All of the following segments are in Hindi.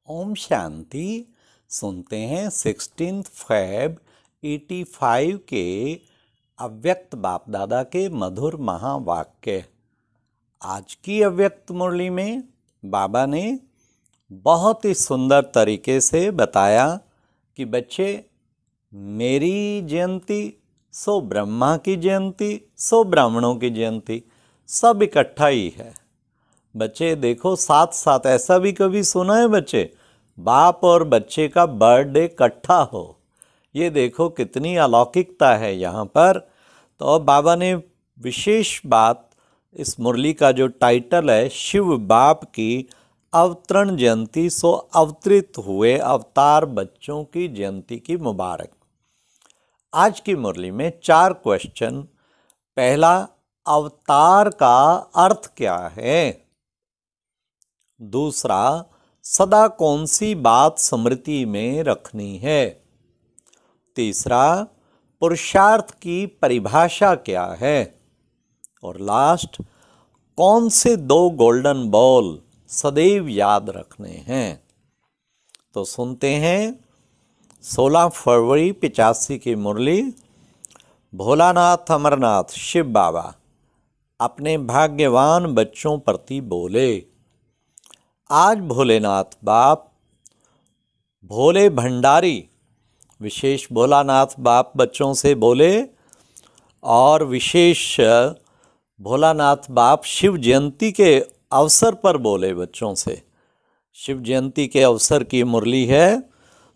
ओम शांति। सुनते हैं 16 फैब 85 के अव्यक्त बाप दादा के मधुर महावाक्य। आज की अव्यक्त मुरली में बाबा ने बहुत ही सुंदर तरीके से बताया कि बच्चे, मेरी जयंती सो ब्रह्मा की जयंती सो ब्राह्मणों की जयंती, सब इकट्ठा ही है। बच्चे देखो, साथ साथ ऐसा भी कभी सुना है बच्चे, बाप और बच्चे का बर्थडे इकट्ठा हो? ये देखो कितनी अलौकिकता है यहाँ पर। तो अब बाबा ने विशेष बात, इस मुरली का जो टाइटल है, शिव बाप की अवतरण जयंती सो अवतरित हुए अवतार बच्चों की जयंती की मुबारक। आज की मुरली में 4 क्वेश्चन। पहला, अवतार का अर्थ क्या है? दूसरा, सदा कौन सी बात स्मृति में रखनी है? तीसरा, पुरुषार्थ की परिभाषा क्या है? और लास्ट, कौन से 2 गोल्डन बॉल सदैव याद रखने हैं? तो सुनते हैं 16 फरवरी 85 की मुरली। भोलानाथ अमरनाथ शिव बाबा अपने भाग्यवान बच्चों प्रति बोले। आज भोलेनाथ बाप, भोले भंडारी, विशेष भोलानाथ बाप बच्चों से बोले और विशेष भोलानाथ बाप शिव जयंती के अवसर पर बोले बच्चों से। शिव जयंती के अवसर की मुरली है।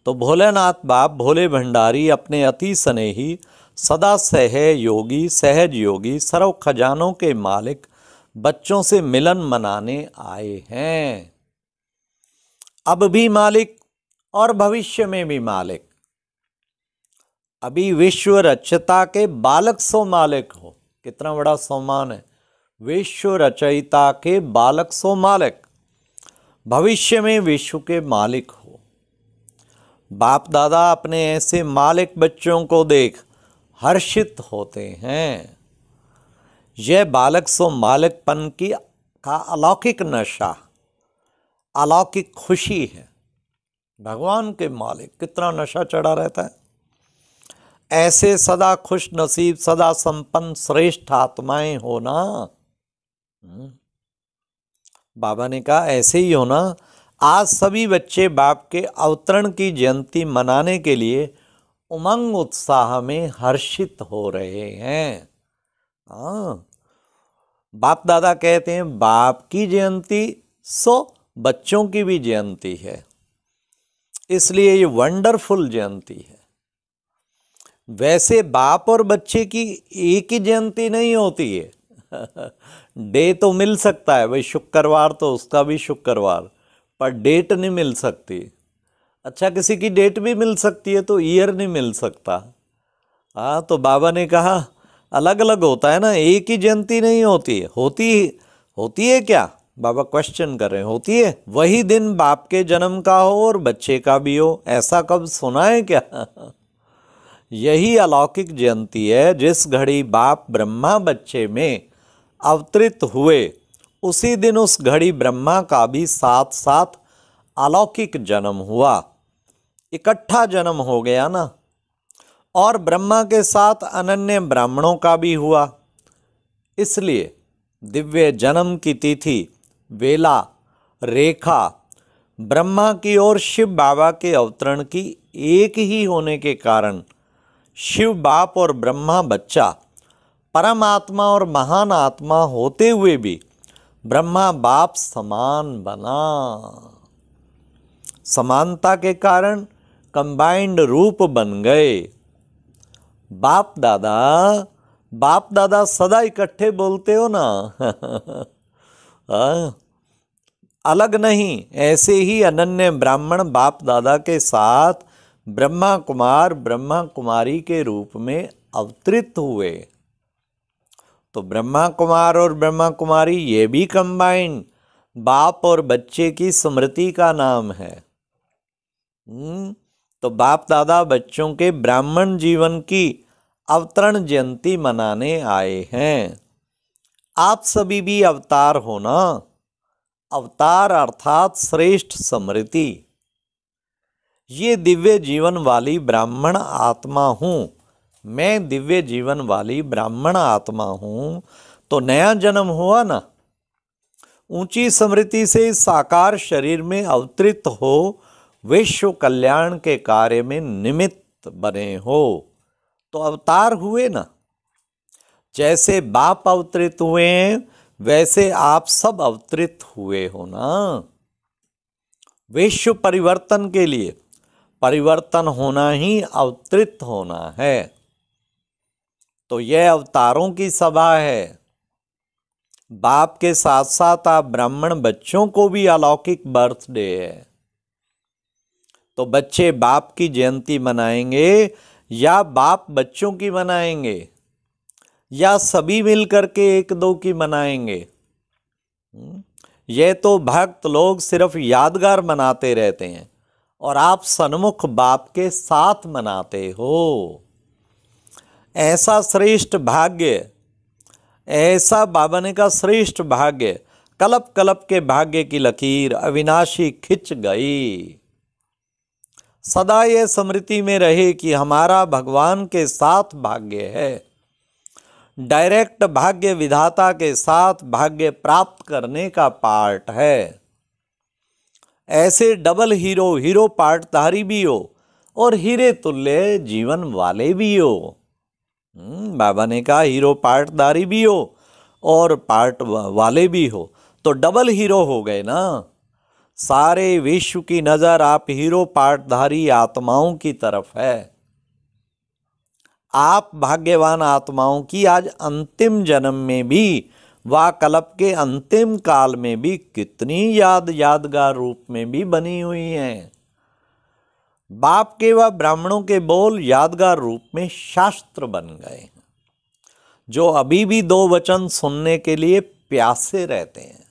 तो भोलेनाथ बाप भोले भंडारी अपने अति स्नेही, सदा सहयोगी, सहज योगी, सर्व खजानों के मालिक बच्चों से मिलन मनाने आए हैं। अब भी मालिक और भविष्य में भी मालिक। अभी विश्व रचयिता के बालक सो मालिक हो। कितना बड़ा सम्मान है। विश्व रचयिता के बालक सो मालिक, भविष्य में विश्व के मालिक हो। बाप दादा अपने ऐसे मालिक बच्चों को देख हर्षित होते हैं। यह बालक सो मालिकपन की का अलौकिक नशा, अलौकिक खुशी है। भगवान के मालिक, कितना नशा चढ़ा रहता है। ऐसे सदा खुश नसीब, सदा संपन्न श्रेष्ठ आत्माएं होना। बाबा ने कहा ऐसे ही होना। आज सभी बच्चे बाप के अवतरण की जयंती मनाने के लिए उमंग उत्साह में हर्षित हो रहे हैं। बाप दादा कहते हैं बाप की जयंती सो बच्चों की भी जयंती है, इसलिए ये वंडरफुल जयंती है। वैसे बाप और बच्चे की एक ही जयंती नहीं होती है। डे तो मिल सकता है भाई, शुक्रवार तो उसका भी शुक्रवार, पर डेट नहीं मिल सकती। अच्छा, किसी की डेट भी मिल सकती है तो ईयर नहीं मिल सकता। हाँ, तो बाबा ने कहा अलग अलग होता है ना, एक ही जयंती नहीं होती है। होती है क्या? बाबा क्वेश्चन कर रहे हैं। होती है। वही दिन बाप के जन्म का हो और बच्चे का भी हो, ऐसा कब सुना है क्या? यही अलौकिक जयंती है। जिस घड़ी बाप ब्रह्मा बच्चे में अवतरित हुए, उसी दिन उस घड़ी ब्रह्मा का भी साथ साथ अलौकिक जन्म हुआ। इकट्ठा जन्म हो गया ना। और ब्रह्मा के साथ अनन्य ब्राह्मणों का भी हुआ। इसलिए दिव्य जन्म की तिथि, वेला, रेखा ब्रह्मा की और शिव बाबा के अवतरण की एक ही होने के कारण शिव बाप और ब्रह्मा बच्चा परमात्मा और महान आत्मा होते हुए भी ब्रह्मा बाप समान बना। समानता के कारण कंबाइंड रूप बन गए। बाप दादा सदा इकट्ठे बोलते हो ना। अलग नहीं। ऐसे ही अनन्य ब्राह्मण बाप दादा के साथ ब्रह्मा कुमार, ब्रह्मा कुमारी के रूप में अवतरित हुए। तो ब्रह्मा कुमार और ब्रह्मा कुमारी ये भी कंबाइंड बाप और बच्चे की स्मृति का नाम है। तो बाप दादा बच्चों के ब्राह्मण जीवन की अवतरण जयंती मनाने आए हैं। आप सभी भी अवतार हो ना। अवतार अर्थात श्रेष्ठ स्मृति। ये दिव्य जीवन वाली ब्राह्मण आत्मा हूँ, मैं दिव्य जीवन वाली ब्राह्मण आत्मा हूँ, तो नया जन्म हुआ ना। ऊंची स्मृति से साकार शरीर में अवतरित हो, विश्व कल्याण के कार्य में निमित्त बने हो, तो अवतार हुए ना। जैसे बाप अवतरित हुए हैं, वैसे आप सब अवतरित हुए हो ना। विश्व परिवर्तन के लिए परिवर्तन होना ही अवतरित होना है। तो यह अवतारों की सभा है। बाप के साथ साथ आप ब्राह्मण बच्चों को भी अलौकिक बर्थडे है। तो बच्चे बाप की जयंती मनाएंगे या बाप बच्चों की मनाएंगे, या सभी मिलकर के एक दो की मनाएंगे? ये तो भक्त लोग सिर्फ यादगार मनाते रहते हैं, और आप सन्मुख बाप के साथ मनाते हो। ऐसा श्रेष्ठ भाग्य, ऐसा बाबा ने का श्रेष्ठ भाग्य, कलप कलप के भाग्य की लकीर अविनाशी खिंच गई। सदा ये स्मृति में रहे कि हमारा भगवान के साथ भाग्य है। डायरेक्ट भाग्य विधाता के साथ भाग्य प्राप्त करने का पार्ट है। ऐसे डबल हीरो, हीरो पार्टधारी भी हो और हीरे तुल्य जीवन वाले भी हो। बाबा ने कहा हीरो पार्टधारी भी हो और पार्ट वाले भी हो, तो डबल हीरो हो गए ना। सारे विश्व की नजर आप हीरो पार्टधारी आत्माओं की तरफ है। आप भाग्यवान आत्माओं की आज अंतिम जन्म में भी व कल्प के अंतिम काल में भी कितनी यादगार रूप में भी बनी हुई हैं। बाप के व ब्राह्मणों के बोल यादगार रूप में शास्त्र बन गए हैं, जो अभी भी दो वचन सुनने के लिए प्यासे रहते हैं।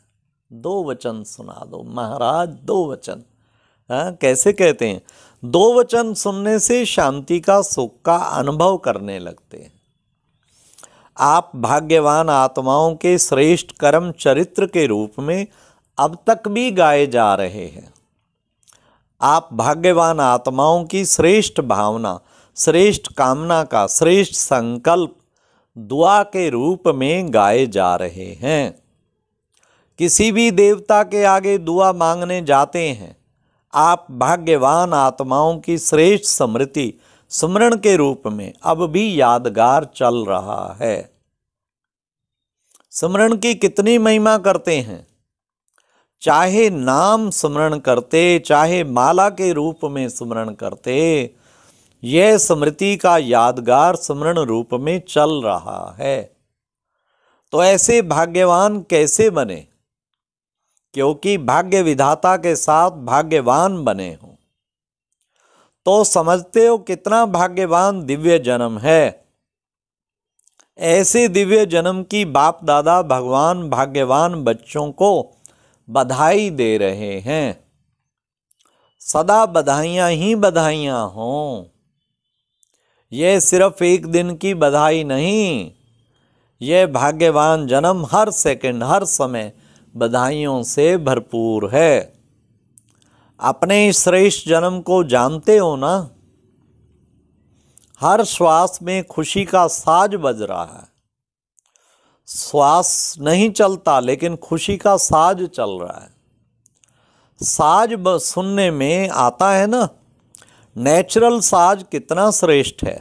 दो वचन सुना दो महाराज, दो वचन। हाँ, कैसे कहते हैं? दो वचन सुनने से शांति का, सुख का अनुभव करने लगते हैं। आप भाग्यवान आत्माओं के श्रेष्ठ कर्म चरित्र के रूप में अब तक भी गाए जा रहे हैं। आप भाग्यवान आत्माओं की श्रेष्ठ भावना, श्रेष्ठ कामना का श्रेष्ठ संकल्प दुआ के रूप में गाए जा रहे हैं। किसी भी देवता के आगे दुआ मांगने जाते हैं, आप भाग्यवान आत्माओं की श्रेष्ठ स्मृति स्मरण के रूप में अब भी यादगार चल रहा है। स्मरण की कितनी महिमा करते हैं। चाहे नाम स्मरण करते, चाहे माला के रूप में स्मरण करते, यह स्मृति का यादगार स्मरण रूप में चल रहा है। तो ऐसे भाग्यवान कैसे बने? क्योंकि भाग्य विधाता के साथ भाग्यवान बने हो। तो समझते हो कितना भाग्यवान दिव्य जन्म है। ऐसे दिव्य जन्म की बाप दादा भगवान भाग्यवान बच्चों को बधाई दे रहे हैं। सदा बधाइयां ही बधाइयां हों। यह सिर्फ एक दिन की बधाई नहीं, यह भाग्यवान जन्म हर सेकंड, हर समय बधाइयों से भरपूर है। अपने श्रेष्ठ जन्म को जानते हो ना। हर श्वास में खुशी का साज बज रहा है। श्वास नहीं चलता, लेकिन खुशी का साज चल रहा है। साज सुनने में आता है ना। नेचुरल साज कितना श्रेष्ठ है।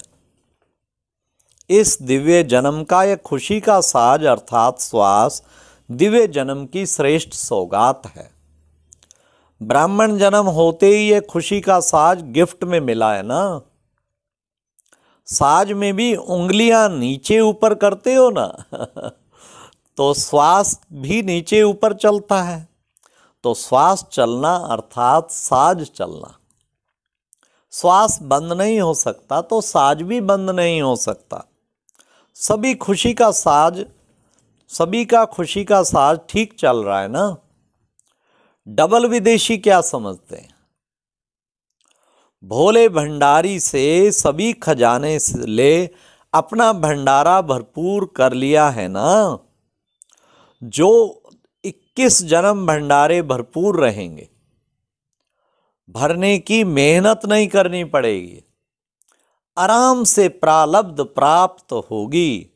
इस दिव्य जन्म का यह खुशी का साज अर्थात श्वास दिव्य जन्म की श्रेष्ठ सौगात है। ब्राह्मण जन्म होते ही ये खुशी का साज गिफ्ट में मिला है ना। साज में भी उंगलियां नीचे ऊपर करते हो ना तो श्वास भी नीचे ऊपर चलता है। तो श्वास चलना अर्थात साज चलना। श्वास बंद नहीं हो सकता तो साज भी बंद नहीं हो सकता। सभी खुशी का साज, सभी का खुशी का साज ठीक चल रहा है ना। डबल विदेशी क्या समझते हैं? भोले भंडारी से सभी खजाने से ले अपना भंडारा भरपूर कर लिया है ना। जो 21 जन्म भंडारे भरपूर रहेंगे, भरने की मेहनत नहीं करनी पड़ेगी, आराम से प्रारब्ध प्राप्त होगी।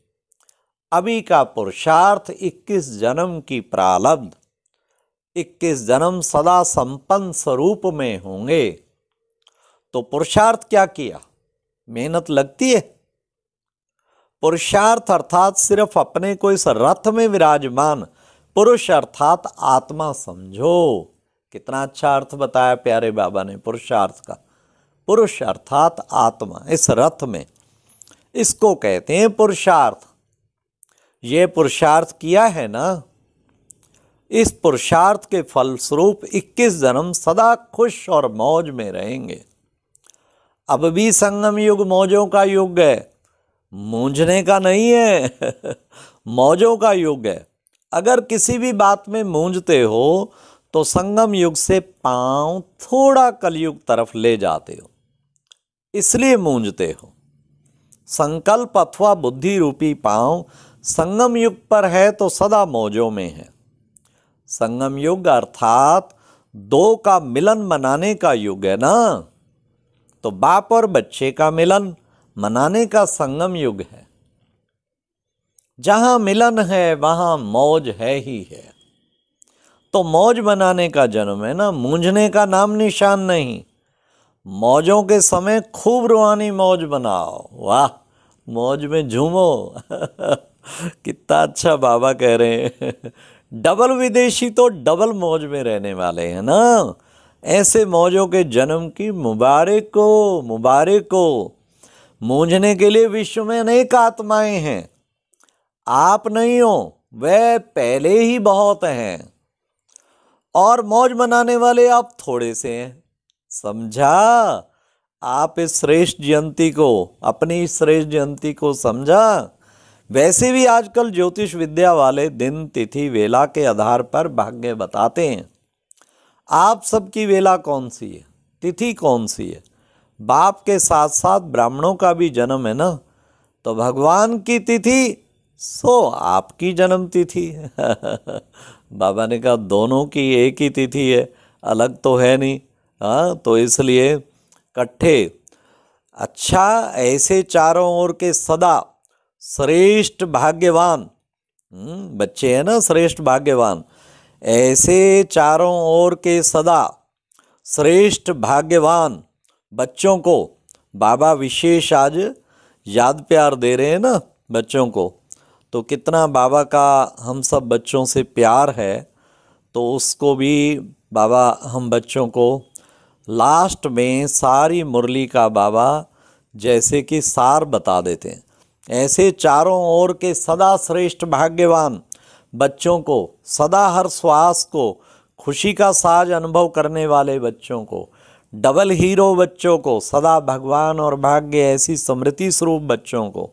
अभी का पुरुषार्थ 21 जन्म की प्रारब्ध, 21 जन्म सदा संपन्न स्वरूप में होंगे। तो पुरुषार्थ क्या किया? मेहनत लगती है। पुरुषार्थ अर्थात सिर्फ अपने को इस रथ में विराजमान पुरुष अर्थात आत्मा समझो। कितना अच्छा अर्थ बताया प्यारे बाबा ने पुरुषार्थ का। पुरुष अर्थात आत्मा इस रथ में, इसको कहते हैं पुरुषार्थ। ये पुरुषार्थ किया है ना, इस पुरुषार्थ के फलस्वरूप 21 जन्म सदा खुश और मौज में रहेंगे। अब भी संगम युग मौजों का युग है, मूंझने का नहीं है। मौजों का युग है। अगर किसी भी बात में मूंझते हो तो संगम युग से पांव थोड़ा कलयुग तरफ ले जाते हो, इसलिए मूंझते हो। संकल्प अथवा बुद्धि रूपी पांव संगम युग पर है तो सदा मौजों में है। संगम युग अर्थात दो का मिलन मनाने का युग है ना, तो बाप और बच्चे का मिलन मनाने का संगम युग है। जहां मिलन है वहां मौज है ही है। तो मौज मनाने का जन्म है ना, मूंझने का नाम निशान नहीं। मौजों के समय खूब रूहानी मौज बनाओ, वाह मौज में झूमो। कितना अच्छा बाबा कह रहे हैं। डबल विदेशी तो डबल मौज में रहने वाले हैं ना। ऐसे मौजों के जन्म की मुबारक हो, मुबारक हो। मूंझने के लिए विश्व में अनेक आत्माएं हैं, आप नहीं हो, वे पहले ही बहुत हैं। और मौज मनाने वाले आप थोड़े से हैं, समझा? आप इस श्रेष्ठ जयंती को, अपनी श्रेष्ठ जयंती को समझा? वैसे भी आजकल ज्योतिष विद्या वाले दिन तिथि वेला के आधार पर भाग्य बताते हैं। आप सबकी वेला कौन सी है, तिथि कौन सी है? बाप के साथ साथ ब्राह्मणों का भी जन्म है ना, तो भगवान की तिथि सो आपकी जन्म तिथि। बाबा ने कहा दोनों की एक ही तिथि है, अलग तो है नहीं। हाँ, तो इसलिए इकट्ठे। अच्छा, ऐसे चारों ओर के सदा श्रेष्ठ भाग्यवान, बच्चे हैं ना श्रेष्ठ भाग्यवान, ऐसे चारों ओर के सदा श्रेष्ठ भाग्यवान बच्चों को बाबा विशेष आज याद प्यार दे रहे हैं ना बच्चों को। तो कितना बाबा का हम सब बच्चों से प्यार है, तो उसको भी बाबा हम बच्चों को लास्ट में सारी मुरली का बाबा जैसे कि सार बता देते हैं। ऐसे चारों ओर के सदा श्रेष्ठ भाग्यवान बच्चों को, सदा हर श्वास को खुशी का साज अनुभव करने वाले बच्चों को, डबल हीरो बच्चों को, सदा भगवान और भाग्य ऐसी समृद्धि स्वरूप बच्चों को,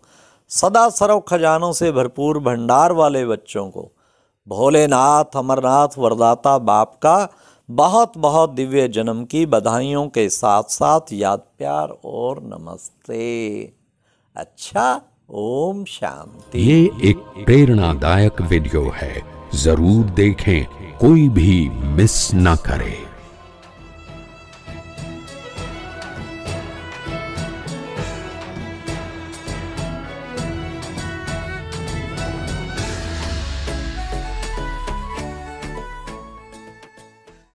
सदा सर्व खजानों से भरपूर भंडार वाले बच्चों को, भोलेनाथ अमरनाथ वरदाता बाप का बहुत बहुत दिव्य जन्म की बधाइयों के साथ साथ याद प्यार और नमस्ते। अच्छा, ओम शांति। ये एक प्रेरणादायक वीडियो है, जरूर देखें, कोई भी मिस ना करे।